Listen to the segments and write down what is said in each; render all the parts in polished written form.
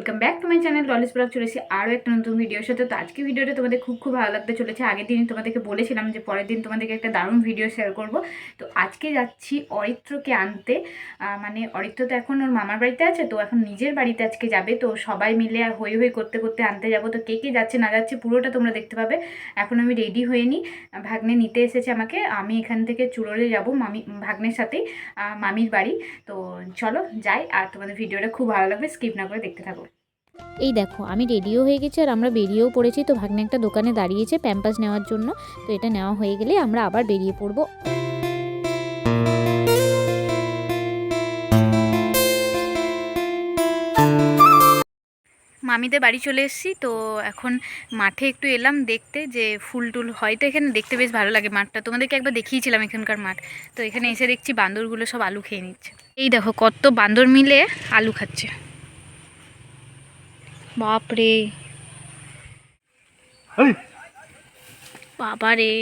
Welcome back to my channel Dolly's blog. চলেছি আরও একটা নতুন ভিডিওর সাথে। তো আজকে ভিডিওটা তোমাদের খুব ভালো লাগতে চলেছে। আগের দিন তোমাদেরকে বলেছিলাম যে পরের দিন তোমাদেরকে একটা দারুণ ভিডিও শেয়ার করব। তো আজকে যাচ্ছি অরিত্রকে আনতে। মানে অরিত্র তো এখন ওর মামার বাড়িতে আছে, তো এখন নিজের বাড়িতে আজকে যাবে। তো সবাই মিলে হই হই করতে করতে আনতে যাব। তো কে কে যাচ্ছে না যাচ্ছে পুরোটা তোমরা দেখতে পাবে। এখন আমি রেডি হয়ে নিই, ভাগ্নে নিতে এসেছে আমাকে। আমি এখান থেকে চুড়োলে যাব ভাগ্নের সাথেই মামির বাড়ি। তো চলো যাই, আর তোমাদের ভিডিওটা খুব ভালো লাগবে, স্কিপ না করে দেখতে থাকো। এই দেখো আমি রেডিও হয়ে গেছি আর আমরা বেরিয়েও পড়েছি। তো ভাগ্নে একটা দোকানে দাঁড়িয়েছে প্যাম্পাস নেওয়ার জন্য। তো এটা নেওয়া হয়ে গেলে আমরা আবার বেরিয়ে পড়বো। মামিদের বাড়ি চলে এসেছি। তো এখন মাঠে একটু এলাম দেখতে যে ফুল টুল হয়তো এখানে দেখতে বেশ ভালো লাগে মাঠটা। তোমাদেরকে একবার দেখিয়েছিলাম এখানকার মাঠ। তো এখানে এসে দেখছি বান্দরগুলো সব আলু খেয়ে নিচ্ছে। এই দেখো কত বান্দর মিলে আলু খাচ্ছে। বাপরে বাবারে,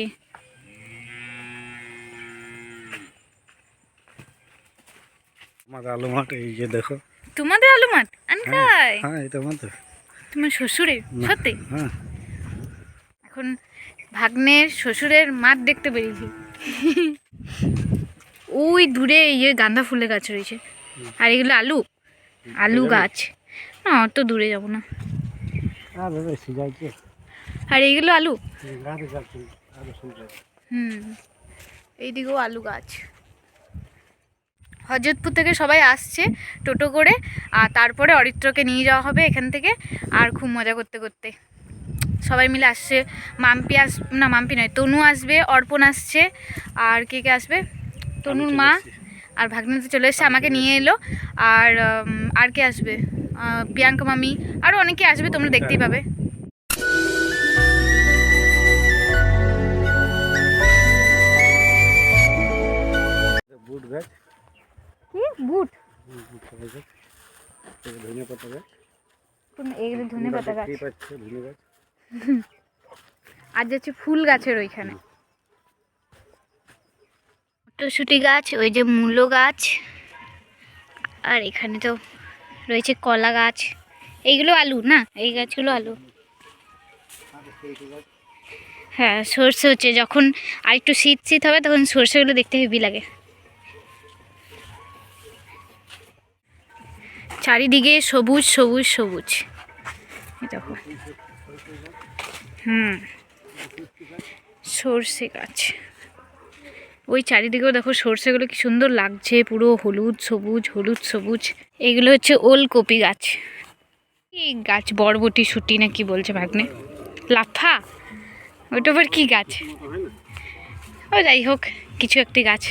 আমাদের আলু মাঠ এই যে দেখো। তোমাদের আলু মাঠ? আনকাই হ্যাঁ এটা আমাদের। তোমার শ্বশুরের? সত্যি? হ্যাঁ এখন ভাগ্নের শ্বশুরের মাঠ দেখতে বেরিয়েছি। ওই দূরে ইয়ে গাঁদা ফুলের গাছ রয়েছে। আর এগুলো আলু আলু গাছ। না অত দূরে যাব না। আর এইগুলো আলু। এইদিকেও আলু গাছ। হজরতপুর থেকে সবাই আসছে টোটো করে, আর তারপরে অরিত্রকে নিয়ে যাওয়া হবে এখান থেকে। আর খুব মজা করতে করতে সবাই মিলে আসছে। মাম্পি না মাম্পি নয়, তনু আসবে, অর্পণ আসছে, আর কে কে আসবে? তনুর মা আর ভাগ্নিতে চলে এসছে, আমাকে নিয়ে এলো। আর কে আসবে? প্রিয়াঙ্কা মামি, আরও অনেকে আসবে, তোমরা দেখতেই পাবে। বুট গাছ। কি বুট? ধনে পাতা গাছ। এগুলো ধনে পাতা গাছ। ধনে গাছ। আর যাচ্ছে ফুল গাছের ওইখানে মটরশুঁটি গাছ, ওই যে মূলো গাছ, আর এখানে তো রয়েছে কলা গাছ। এইগুলো আলু না? এই গাছগুলো আলু। হ্যাঁ সর্ষে হচ্ছে, যখন আর একটু শীত শীত হবে তখন সর্ষেগুলো দেখতে হেভি লাগে। চারিদিকে সবুজ সবুজ সবুজ। দেখো সর্ষে গাছ। ওই চারিদিকেও দেখো সর্ষেগুলো কি সুন্দর লাগছে, পুরো হলুদ সবুজ হলুদ সবুজ। এগুলো হচ্ছে ওলকপি গাছ। এই গাছ বরবটি শুটি না কি বলছে ভাগ্নে, লাফা, ওইটা আবার কি গাছ? ও যাই হোক কিছু একটি গাছ।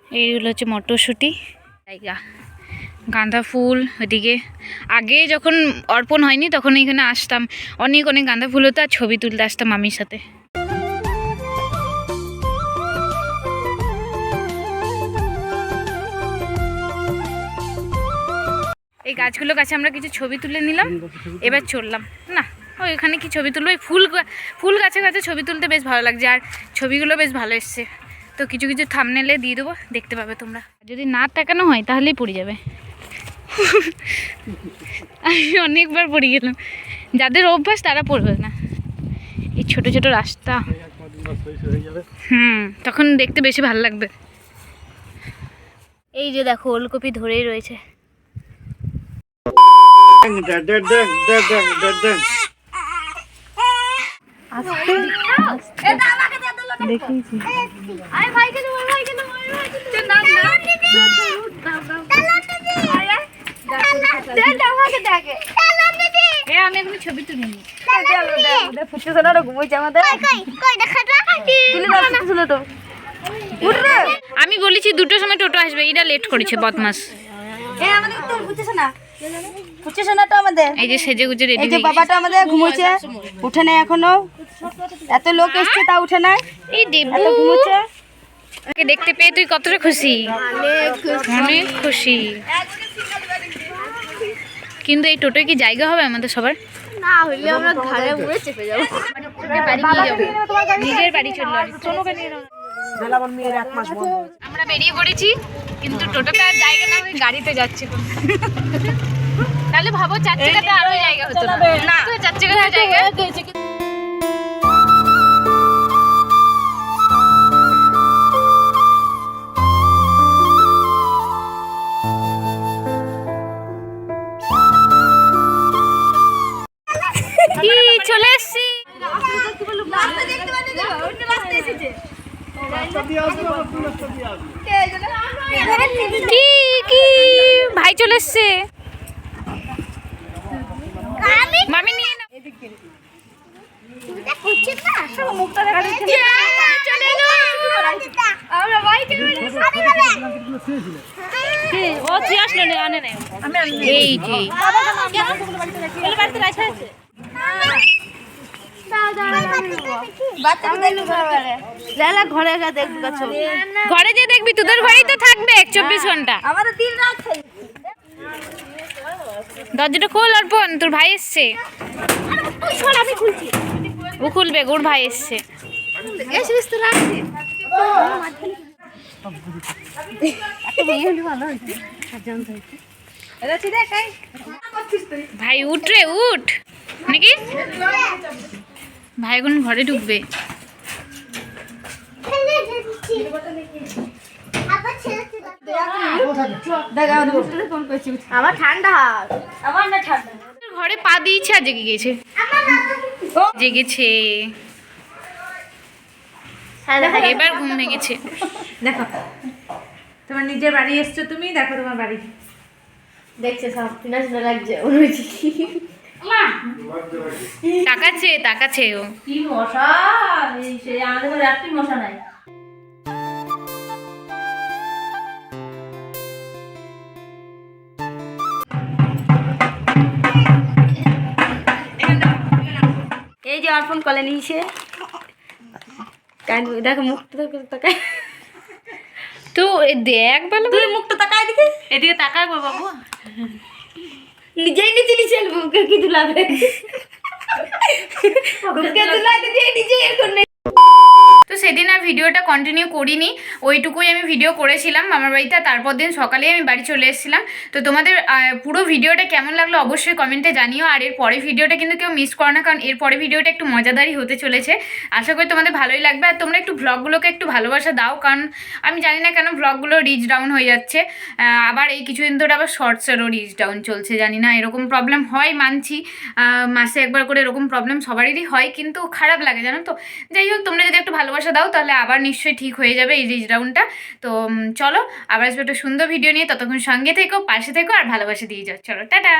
এইগুলো হচ্ছে মটরশুঁটি জায়গা। গাঁদা ফুল ওইদিকে। আগে যখন অর্পণ হয়নি তখন এখানে আসতাম, অনেক অনেক গাঁদা ফুল হতো, আর ছবি তুলতে আসতাম মামির সাথে। এই গাছগুলোর কাছে আমরা কিছু ছবি তুলে নিলাম, এবার চললাম না ওইখানে কি ছবি তুলবো। এই ফুল গাছে গাছে ছবি তুলতে বেশ ভালো লাগছে, আর ছবিগুলো বেশ ভালো এসছে। তো কিছু কিছু থাম্বনেলে দিয়ে দেবো, দেখতে পাবে তোমরা। যদি না তাকানো হয় তাহলেই পড়ে যাবে। আমি অনেকবার পড়ে গেলাম, যাদের অভ্যাস তারা পড়বে না। এই ছোট ছোট রাস্তা, তখন দেখতে বেশি ভালো লাগবে। এই যে দেখো ওলকপি ধরেই রয়েছে। দেখিয়েছি আমি এখন ছবি তুলি। আমি বলেছি 2টোর সময় টোটো আসবে, এটা লেট করেছে বদমাস। এই যে সেজে গুজে রেডি। এই যে বাবাটা আমাদের ঘুমোচ্ছে, উঠে নাই এখনো। এত লোক এসছে তা উঠে নাই। এই দেবু ঘুমোচ্ছে। ওকে দেখতে পেয়ে তুই কতটা খুশি? অনেক খুশি। কিন্তু এই টোটোয় কি জায়গা হবে আমাদের সবার? না হইলে আমরা ঘাড়ে মুড়ে চেপে যাব। বাড়ি নিয়ে যাবো, নিজের বাড়ি চললো। আমরা বেরিয়ে পড়েছি, কিন্তু টোটোতে আর জায়গা না, গাড়িতে যাচ্ছে। তাহলে ভাবো 4 চাকাতে আরো জায়গা হতো না। না। তো 4 চাকাতে জায়গা। কি চলে এসছি। কি কি ভাই চলে এসছে। মামি নিয়ে নাও। চলে এলো। ও তুই আসলো না আনে নাই এই যে ঘরে গিয়ে দেখবি ঘরে যে দেখবি তোদের ঘরেই তো থাকবে 24 ঘন্টা। আমাদের দিন রাত দরজাটা খোল অর্পণ, তোর ভাই এসছে। আমি খুলছি ও খুলবে, ওর ভাই এসছে। এসে তো রাখছি ভাই উঠ রে উঠ নাকি ভাই এখন ঘরে ঢুকবে। আমার ঠান্ডা আমার না ঠান্ডা ঘরে পা দিয়েছে আর জেগে গেছে। জেগেছে এবার ঘুম ভেঙেছে। দেখো তোমার নিজের বাড়ি এসছো তুমি, দেখো তোমার বাড়ি দেখছে সব চিনা চিনা লাগছে অনুজি তাকাচ্ছে তাকাচ্ছে ও। কি মশা, সেই আমাদের ঘরে একটি মশা নাই। এই যে অর্পণ কলে নিয়েছে দেখো মুখটা তাকায় তো দেখ ভালো তুই মুখটা তাকায় দিকে এদিকে তাকায় গো বাবু। নিজেই নিচে নিচে মুখে কি দুলাবে মুখে দুলাতে দিয়ে নিজে এর করে। তো সেদিন আর ভিডিওটা কন্টিনিউ করিনি, ওইটুকুই আমি ভিডিও করেছিলাম মামার বাড়িতে। তারপর দিন সকালে আমি বাড়ি চলে এসেছিলাম। তো তোমাদের পুরো ভিডিওটা কেমন লাগলো অবশ্যই কমেন্টে জানিও। আর এর পরে ভিডিওটা কিন্তু কেউ মিস করো না, কারণ এর পরে ভিডিওটা একটু মজাদারই হতে চলেছে। আশা করি তোমাদের ভালোই লাগবে। আর তোমরা একটু ভ্লগগুলোকে একটু ভালোবাসা দাও, কারণ আমি জানি না কেন ভ্লগগুলো রিচ ডাউন হয়ে যাচ্ছে। আবার এই কিছুদিন ধরে আবার শর্টসেরও রিচ ডাউন চলছে, জানি না এরকম প্রবলেম হয় মানছি, মাসে একবার করে এরকম প্রবলেম সবারই হয়, কিন্তু খারাপ লাগে জানো তো। যাই হোক তোমরা যদি একটু ভালোবাসা দাও তাহলে আবার নিশ্চয়ই ঠিক হয়ে যাবে এই রিচ ডাউনটা। তো চলো আবার আসবে একটা সুন্দর ভিডিও নিয়ে, ততক্ষণ সঙ্গে থেকো, পাশে থেকো আর ভালোবাসা দিয়ে যাও। চলো টাটা।